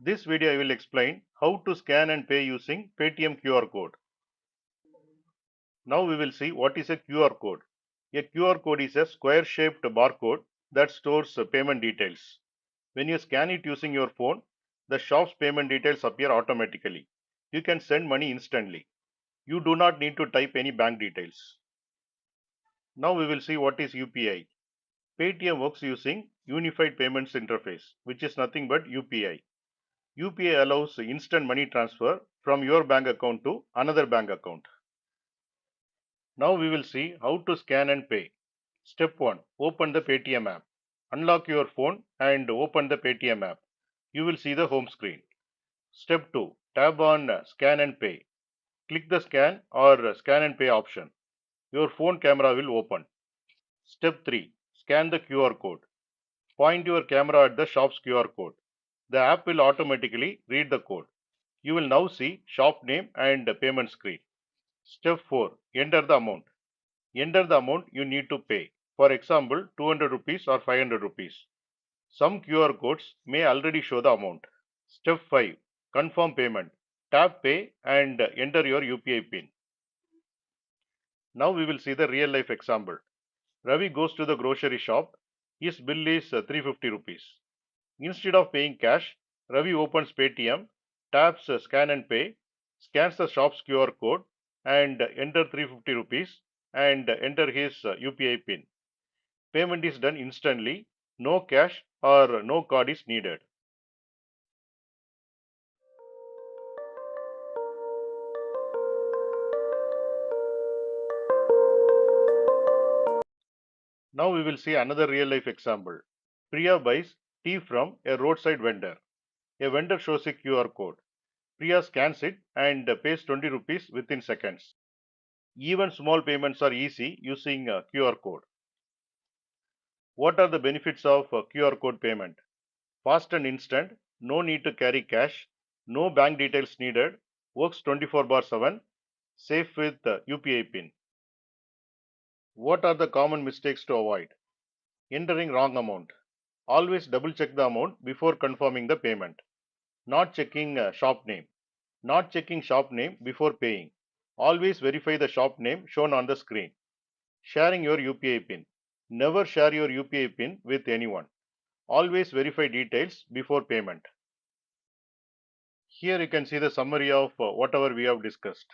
This video I will explain how to scan and pay using Paytm QR code. Now we will see what is a QR code. A QR code is a square shaped barcode that stores payment details. When you scan it using your phone, the shop's payment details appear automatically. You can send money instantly. You do not need to type any bank details. Now we will see what is UPI. Paytm works using Unified Payments Interface, which is nothing but UPI. UPI allows instant money transfer from your bank account to another bank account. Now we will see how to scan and pay. Step 1. Open the Paytm app. Unlock your phone and open the Paytm app. You will see the home screen. Step 2. Tap on Scan and Pay. Click the Scan or Scan and Pay option. Your phone camera will open. Step 3. Scan the QR code. Point your camera at the shop's QR code. The app will automatically read the code. You will now see shop name and payment screen. Step 4. Enter the amount. Enter the amount you need to pay. For example, 200 rupees or 500 rupees. Some QR codes may already show the amount. Step 5. Confirm payment. Tap pay and enter your UPI PIN. Now we will see the real life example. Ravi goes to the grocery shop. His bill is 350 rupees. Instead of paying cash, Ravi opens Paytm, taps Scan and Pay, scans the shop's QR code and enter 350 rupees and enter his UPI PIN. Payment is done instantly, no cash or no card is needed. Now we will see another real life example. Priya buys tea from a roadside vendor. A vendor shows a QR code. Priya scans it and pays 20 rupees within seconds. Even small payments are easy using QR code. What are the benefits of QR code payment? Fast and instant, no need to carry cash, no bank details needed, works 24/7, safe with UPI PIN. What are the common mistakes to avoid? Entering wrong amount. Always double check the amount before confirming the payment. Not checking shop name. Not checking shop name before paying. Always verify the shop name shown on the screen. Sharing your UPI PIN. Never share your UPI PIN with anyone. Always verify details before payment. Here you can see the summary of whatever we have discussed.